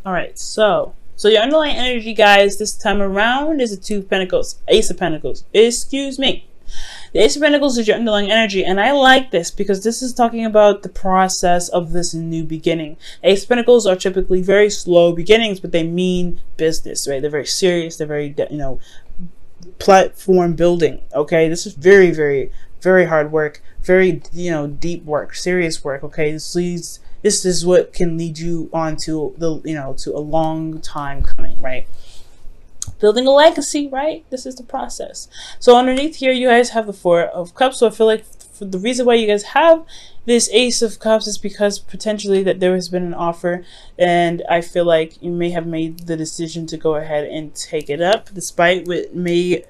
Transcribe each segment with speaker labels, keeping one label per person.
Speaker 1: All right, so your underlying energy, guys, this time around is a Two of Pentacles, Ace of Pentacles. Excuse me. The Ace of Pentacles is your underlying energy, and I like this because this is talking about the process of this new beginning. Ace of Pentacles are typically very slow beginnings, but they mean business, right? They're very serious. They're very, platform building. Okay, this is very, very, very hard work. Very, deep work, serious work. Okay, this is what can lead you on to to a long time coming, right? Building a legacy, right? This is the process. So underneath here, you guys have the Four of Cups. So I feel like the reason why you guys have this Ace of Cups is because potentially that there has been an offer, and I feel like you may have made the decision to go ahead and take it up, despite what may,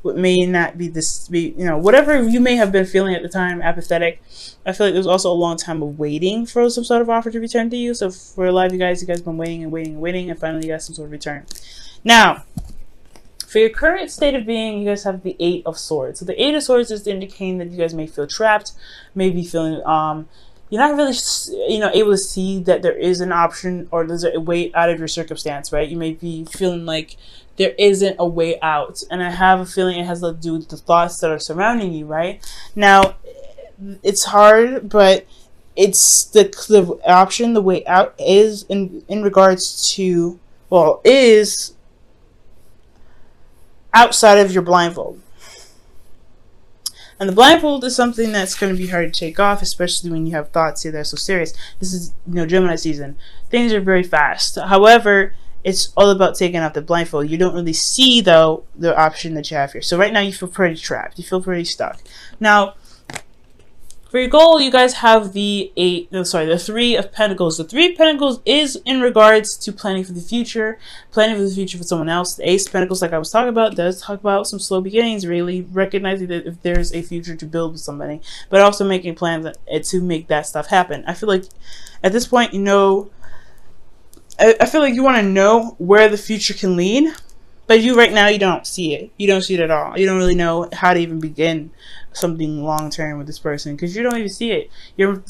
Speaker 1: what may not be this, whatever you may have been feeling at the time, apathetic. I feel like there's also a long time of waiting for some sort of offer to return to you. So for a lot of you guys been waiting and waiting and waiting, and finally you got some sort of return. Now, for your current state of being, you guys have the Eight of Swords. So the Eight of Swords is indicating that you guys may feel trapped, maybe feeling you're not really able to see that there is an option or there's a way out of your circumstance, right? You may be feeling like there isn't a way out, and I have a feeling it has to do with the thoughts that are surrounding you, right? Now, it's hard, but it's the option, the way out is in regards to, well, is outside of your blindfold. And the blindfold is something that's going to be hard to take off, especially when you have thoughts here that are so serious. This is, Gemini season. Things are very fast. However, it's all about taking off the blindfold. You don't really see, though, the option that you have here. So right now you feel pretty trapped. You feel pretty stuck. Now, for your goal, you guys have the Three of Pentacles. The Three of Pentacles is in regards to planning for the future for someone else. The Ace of Pentacles, like I was talking about, does talk about some slow beginnings, really recognizing that if there's a future to build with somebody, but also making plans to make that stuff happen. I feel like at this point, I feel like you want to know where the future can lead, but right now you don't see it. You don't see it at all. You don't really know how to even begin something long term with this person because you don't even see it. You're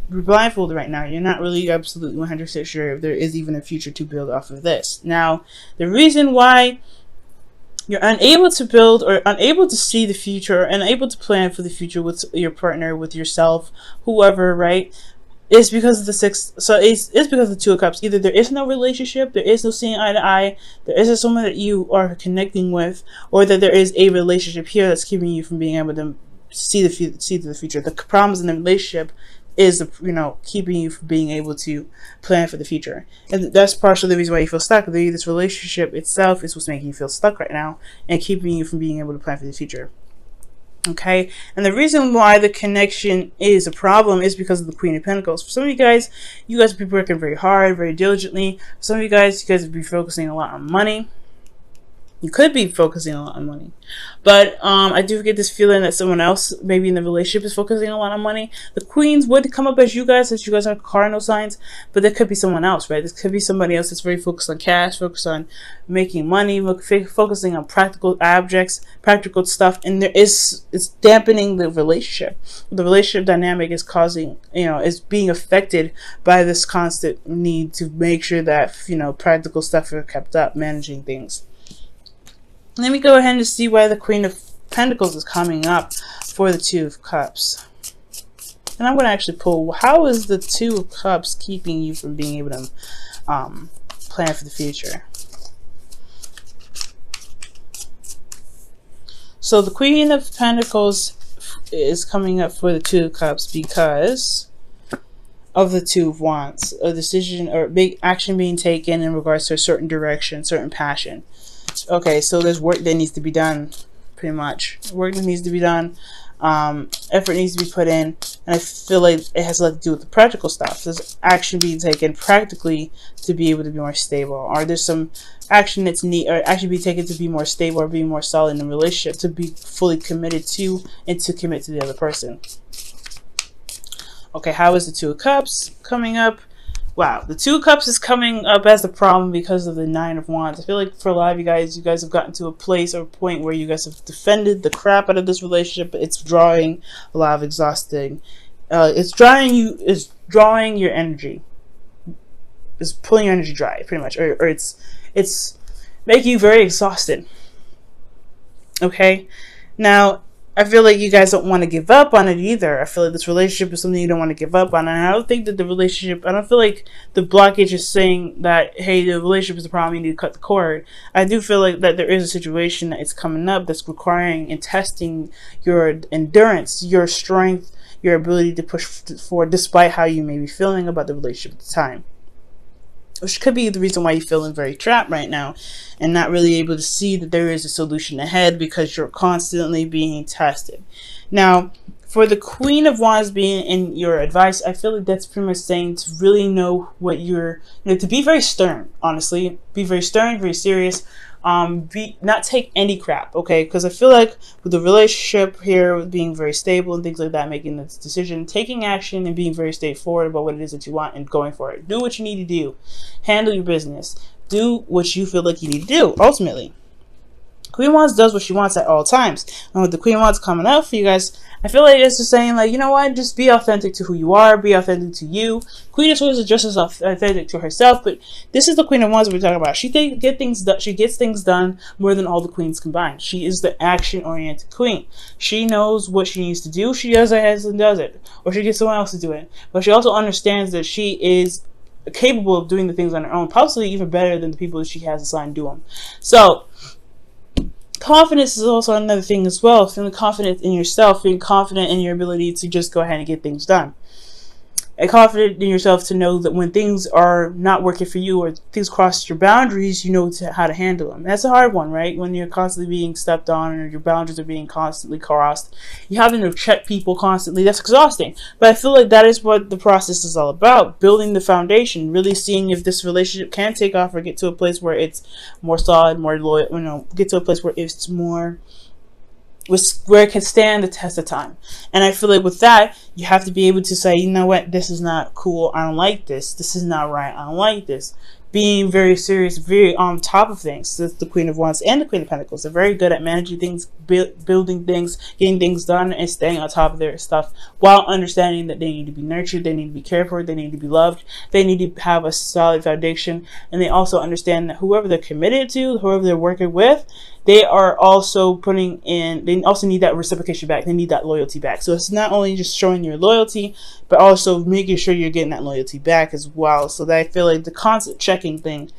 Speaker 1: blindfolded right now. You're not really absolutely 100% sure if there is even a future to build off of this. Now, the reason why you're unable to build or unable to see the future or unable to plan for the future with your partner, with yourself, whoever, right? It's because of the it's because of the Two of Cups. Either there is no relationship, there is no seeing eye to eye, there isn't someone that you are connecting with, or that there is a relationship here that's keeping you from being able to see the future. The problems in the relationship is keeping you from being able to plan for the future, and that's partially the reason why you feel stuck. This relationship itself is what's making you feel stuck right now and keeping you from being able to plan for the future. Okay, and the reason why the connection is a problem is because of the Queen of Pentacles. For some of you guys will be working very hard, very diligently. For some of you guys will be focusing a lot on money. You could be focusing a lot on money, but I do get this feeling that someone else, maybe in the relationship, is focusing a lot on money. The Queens would come up as you guys are cardinal signs, but there could be someone else, right? This could be somebody else that's very focused on cash, focused on making money, focusing on practical objects, practical stuff, and it's dampening the relationship. The relationship dynamic is causing, is being affected by this constant need to make sure that practical stuff are kept up, managing things. Let me go ahead and see why the Queen of Pentacles is coming up for the Two of Cups. And I'm going to actually pull, how is the Two of Cups keeping you from being able to plan for the future? So the Queen of Pentacles is coming up for the Two of Cups because of the Two of Wands. A decision or big action being taken in regards to a certain direction, certain passion. Okay, so there's work that needs to be done, pretty much. Work that needs to be done, effort needs to be put in, and I feel like it has a lot to do with the practical stuff. There's action being taken practically to be able to be more stable, or there's some action that's action being taken to be more stable or be more solid in a relationship, to be fully committed to and to commit to the other person. Okay, how is the Two of Cups coming up? Wow, the Two of Cups is coming up as the problem because of the Nine of Wands. I feel like for a lot of you guys have gotten to a place or a point where you guys have defended the crap out of this relationship, but it's drawing a lot of exhausting. It's drawing your energy. is pulling your energy dry, pretty much, or it's making you very exhausted. Okay, now I feel like you guys don't want to give up on it either. I feel like this relationship is something you don't want to give up on. And I don't think that the relationship, I don't feel like the blockage is saying that, hey, the relationship is the problem, you need to cut the cord. I do feel like that there is a situation that is coming up that's requiring and testing your endurance, your strength, your ability to push forward despite how you may be feeling about the relationship at the time. Which could be the reason why you're feeling very trapped right now and not really able to see that there is a solution ahead, because you're constantly being tested. Now, for the Queen of Wands being in your advice, I feel like that's pretty much saying to really know what you're, to be very stern, honestly. Be very stern, very serious. Not take any crap, okay? Because I feel like with the relationship here, with being very stable and things like that, making this decision, taking action and being very straightforward about what it is that you want and going for it. Do what you need to do. Handle your business. Do what you feel like you need to do, ultimately. Queen of Wands does what she wants at all times. And with the Queen of Wands coming out for you guys, I feel like it's just saying, like, you know what, just be authentic to who you are, be authentic to you. Queen of Swords is just as authentic to herself, but this is the Queen of Wands we're talking about. She gets things done more than all the queens combined. She is the action-oriented queen. She knows what she needs to do. She does it and does it, or she gets someone else to do it. But she also understands that she is capable of doing the things on her own, possibly even better than the people that she has assigned to do them. So confidence is also another thing as well. Feeling confident in yourself, feeling confident in your ability to just go ahead and get things done. And confident in yourself to know that when things are not working for you or things cross your boundaries, you know how to handle them. That's a hard one, right? When you're constantly being stepped on or your boundaries are being constantly crossed, you having to check people constantly. That's exhausting. But I feel like that is what the process is all about. Building the foundation, really seeing if this relationship can take off or get to a place where it's more solid, more loyal, get to a place where it's more, where it can stand the test of time. And I feel like with that, you have to be able to say, you know what, this is not cool, I don't like this. This is not right, I don't like this. Being very serious, very on top of things. That's the Queen of Wands and the Queen of Pentacles. They're very good at managing things, building things, getting things done, and staying on top of their stuff while understanding that they need to be nurtured, they need to be cared for, they need to be loved, they need to have a solid foundation, and they also understand that whoever they're committed to, whoever they're working with, they are also putting in, they also need that reciprocation back. They need that loyalty back. So it's not only just showing your loyalty, but also making sure you're getting that loyalty back as well. So that I feel like the constant checking thing,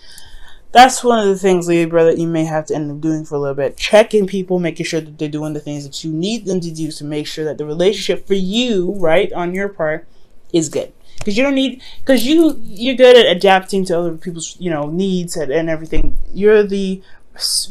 Speaker 1: that's one of the things, Libra, that you may have to end up doing for a little bit. Checking people, making sure that they're doing the things that you need them to do to make sure that the relationship for you, right, on your part, is good. Because you don't need, because you're good at adapting to other people's, needs and everything. You're the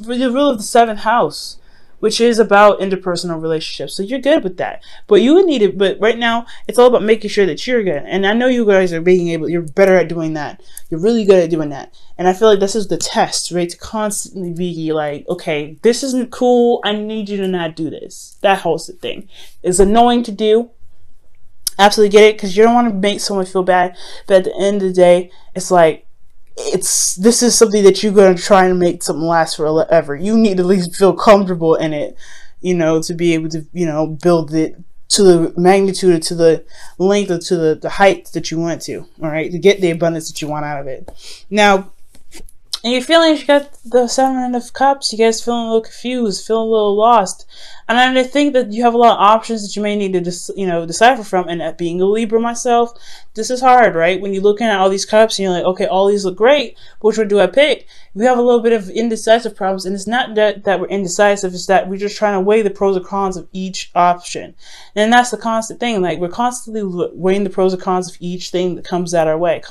Speaker 1: rule of the 7th house, which is about interpersonal relationships. So you're good with that. But you would need it. But right now, it's all about making sure that you're good. And I know you guys are you're better at doing that. You're really good at doing that. And I feel like this is the test, right? To constantly be like, okay, this isn't cool. I need you to not do this. That whole thing is annoying to do. Absolutely get it, because you don't want to make someone feel bad. But at the end of the day, it's like, this is something that you're going to try and make something last forever. You need to at least feel comfortable in it, to be able to, build it to the magnitude, to the length, or to the height that you want to, all right, to get the abundance that you want out of it. Now, and you're feeling, you got the 7 of Cups, you guys feeling a little confused, feeling a little lost. And I think that you have a lot of options that you may need to decipher from. And at being a Libra myself, this is hard, right? When you're looking at all these cups and you're like, okay, all these look great, but which one do I pick? We have a little bit of indecisive problems, and it's not that we're indecisive, it's that we're just trying to weigh the pros and cons of each option. And that's the constant thing. Like, we're constantly weighing the pros and cons of each thing that comes our way.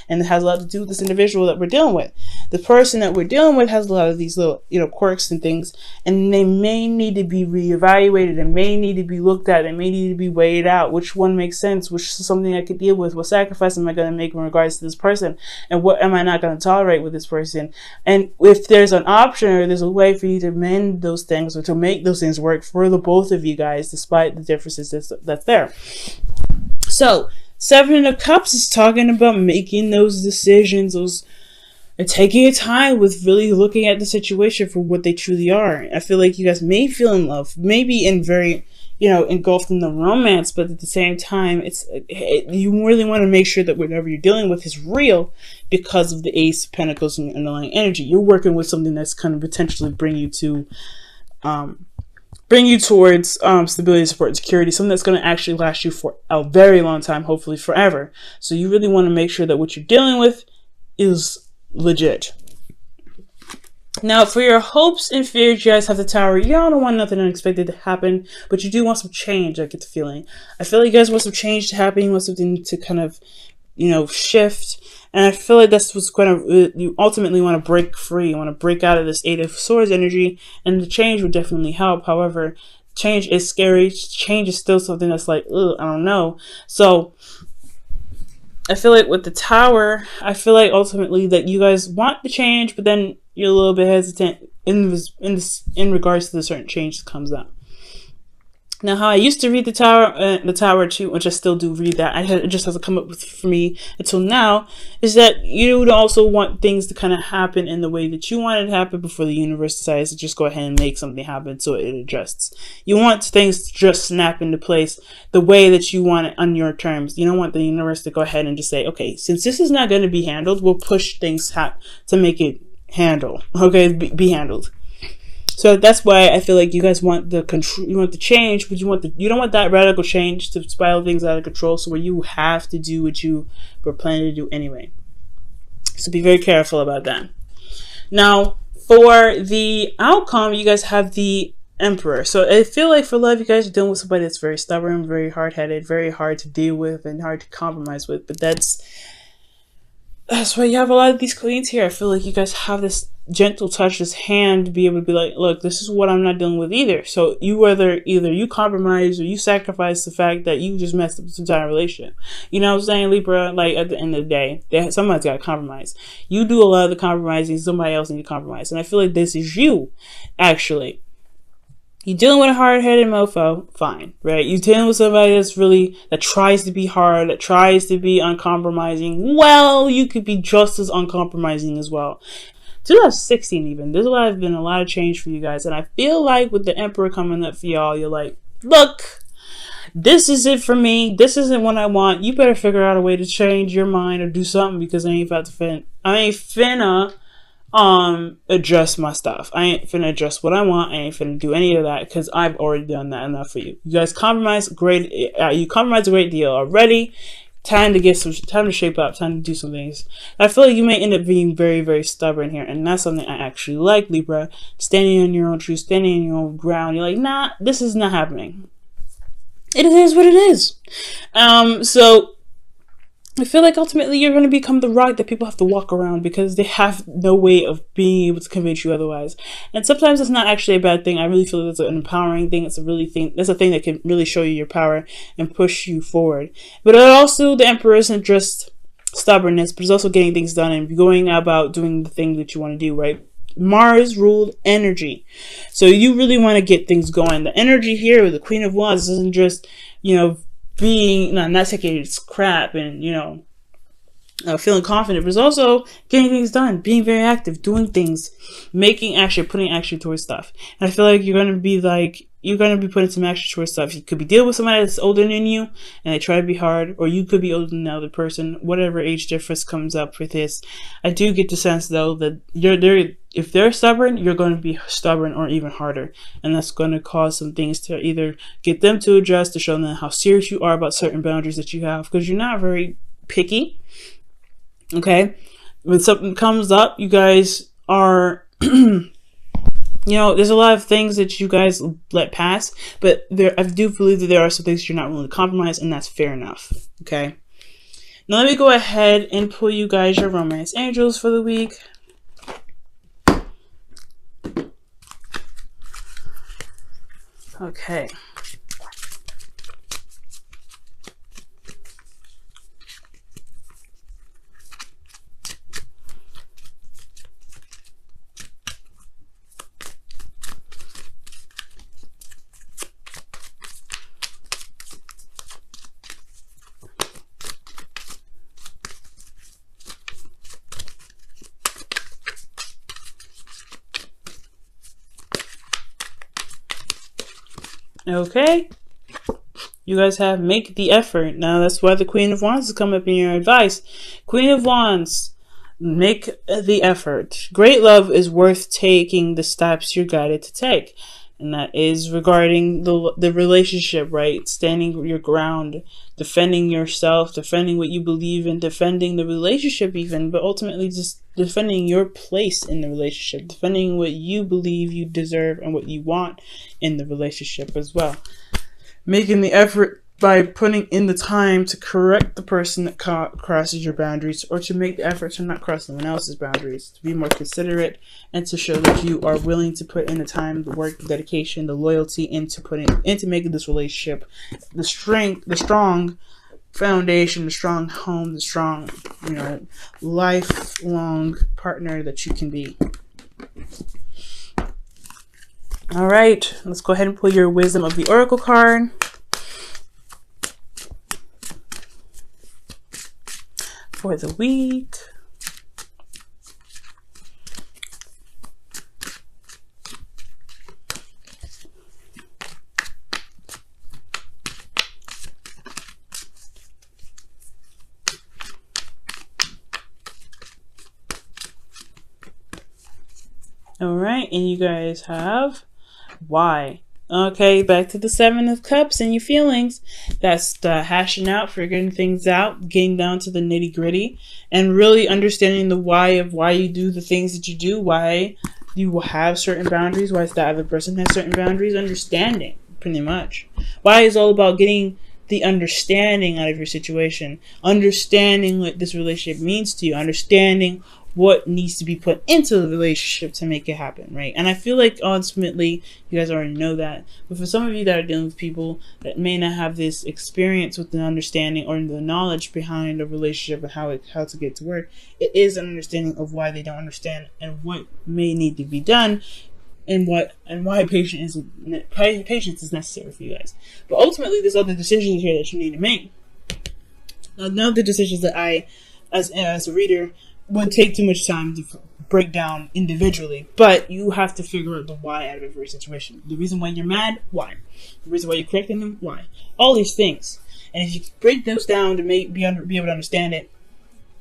Speaker 1: And it has a lot to do with this individual that we're dealing with. The person that we're dealing with has a lot of these little, quirks and things, and they may need to be reevaluated, and may need to be looked at, and may need to be weighed out. Which one makes sense? Which is something I could deal with? What sacrifice am I going to make in regards to this person? And what am I not going to tolerate with this person? And if there's an option or there's a way for you to mend those things or to make those things work for the both of you guys, despite the differences that's there. So 7 of Cups is talking about making those decisions, and taking your time with really looking at the situation for what they truly are. I feel like you guys may feel in love, maybe in very, you know, engulfed in the romance, but at the same time, you really want to make sure that whatever you're dealing with is real because of the Ace of Pentacles and your underlying energy. You're working with something that's kind of potentially bring you towards stability, support, and security, something that's going to actually last you for a very long time, hopefully forever. So you really want to make sure that what you're dealing with is legit. Now, for your hopes and fears, you guys have the Tower. Y'all don't want nothing unexpected to happen, but you do want some change, I get the feeling. I feel like you guys want some change to happen. You want something to kind of, you know, shift. And I feel like that's what's going to, you ultimately want to break free. You want to break out of this Eight of Swords energy, and the change would definitely help. However, change is scary. Change is still something that's like, ugh, I don't know. So I feel like with the Tower, I feel like ultimately that you guys want the change, but then you're a little bit hesitant in regards to the certain change that comes up. Now, how I used to read the Tower too, which I still do read that, it just hasn't come up with for me until now, is that you would also want things to kind of happen in the way that you want it to happen before the universe decides to just go ahead and make something happen so it adjusts. You want things to just snap into place the way that you want it on your terms. You don't want the universe to go ahead and just say, okay, since this is not going to be handled, we'll push things to make it be handled. So that's why I feel like you guys want the control, you want the change, but you don't want that radical change to spiral things out of control, so where you have to do what you were planning to do anyway. So be very careful about that. Now, for the outcome, you guys have the Emperor. So I feel like for love, you guys are dealing with somebody that's very stubborn, very hard-headed, very hard to deal with, and hard to compromise with. But that's why you have a lot of these queens here. I feel like you guys have this gentle touch, this hand to be able to be like, look, this is what I'm not dealing with either. So you either you compromise or you sacrifice the fact that you just messed up this entire relationship. You know what I'm saying, Libra? Like, at the end of the day, somebody's got to compromise. You do a lot of the compromising, somebody else needs to compromise. And I feel like this is you, actually. You're dealing with a hard-headed mofo, fine, right? You're dealing with somebody that tries to be hard, that tries to be uncompromising. Well, you could be just as uncompromising as well. 2016 even, there's been a lot of change for you guys. And I feel like with the Emperor coming up for y'all, you're like, look, this is it for me. This isn't what I want. You better figure out a way to change your mind or do something, because I ain't finna adjust my stuff. I ain't finna adjust what I want. I ain't finna do any of that, because I've already done that enough for you. You guys compromise great. You compromise a great deal already. Time to shape up, time to do some things. I feel like you may end up being very, very stubborn here, and that's something I actually like, Libra. Standing on your own truth, standing on your own ground. You're like, nah, this is not happening. It is what it is. So I feel like ultimately you're going to become the rock that people have to walk around, because they have no way of being able to convince you otherwise. And sometimes it's not actually a bad thing. I really feel like it's an empowering thing. That's a thing that can really show you your power and push you forward. But also, the Emperor isn't just stubbornness, but it's also getting things done and going about doing the thing that you want to do, right? Mars ruled energy. So you really want to get things going. The energy here with the Queen of Wands isn't just, being not taking its crap and feeling confident, but it's also getting things done, being very active, doing things, putting action towards stuff. And I feel like you're going to be putting some action towards stuff. You could be dealing with somebody that's older than you and they try to be hard, or you could be older than the other person. Whatever age difference comes up with this, I do get the sense though that if they're stubborn, you're going to be stubborn or even harder, and that's going to cause some things to either get them to adjust, to show them how serious you are about certain boundaries that you have, because you're not very picky. Okay, when something comes up, you guys are there's a lot of things that you guys let pass, but I do believe that there are some things you're not willing to compromise, and that's fair enough. Okay, now let me go ahead and pull you guys your romance angels for the week. Okay. Okay, You guys have make the effort. Now that's why the Queen of Wands has come up in your advice. Queen of Wands, make the effort. Great love is worth taking the steps you're guided to take. And that is regarding the relationship, right? Standing your ground, defending yourself, defending what you believe in, defending the relationship even, but ultimately just defending your place in the relationship, defending what you believe you deserve and what you want in the relationship as well. Making the effort by putting in the time to correct the person that crosses your boundaries, or to make the effort to not cross someone else's boundaries, to be more considerate, and to show that you are willing to put in the time, the work, the dedication, the loyalty into making this relationship the strong foundation, the strong home, the strong, lifelong partner that you can be. All right, let's go ahead and pull your Wisdom of the Oracle card. For the week. All right, and you guys have why. Okay, back to the Seven of Cups and your feelings. That's the hashing out, figuring things out, getting down to the nitty gritty, and really understanding the why of why you do the things that you do, why you have certain boundaries, why the other person has certain boundaries, understanding, pretty much. Why is all about getting the understanding out of your situation, understanding what this relationship means to you, understanding what needs to be put into the relationship to make it happen, right? And I feel like ultimately you guys already know that. But for some of you that are dealing with people that may not have this experience with the understanding or the knowledge behind a relationship and how to get to work, it is an understanding of why they don't understand and what may need to be done, and why patience is necessary for you guys. But ultimately, there's other decisions here that you need to make. Now, none of the decisions that I, as a reader, would take too much time to break down individually, but you have to figure out the why out of every situation. The reason why you're mad, why? The reason why you're correcting them, why? All these things. And if you break those down to be able to understand it,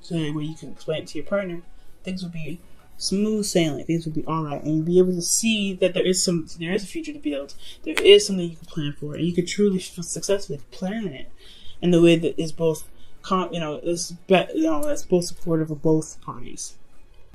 Speaker 1: so that way you can explain it to your partner, things will be smooth sailing. Things will be alright, and you'll be able to see that there is a future to build. There is something you can plan for, and you can truly successfully plan it in the way that is both that's both supportive of both parties.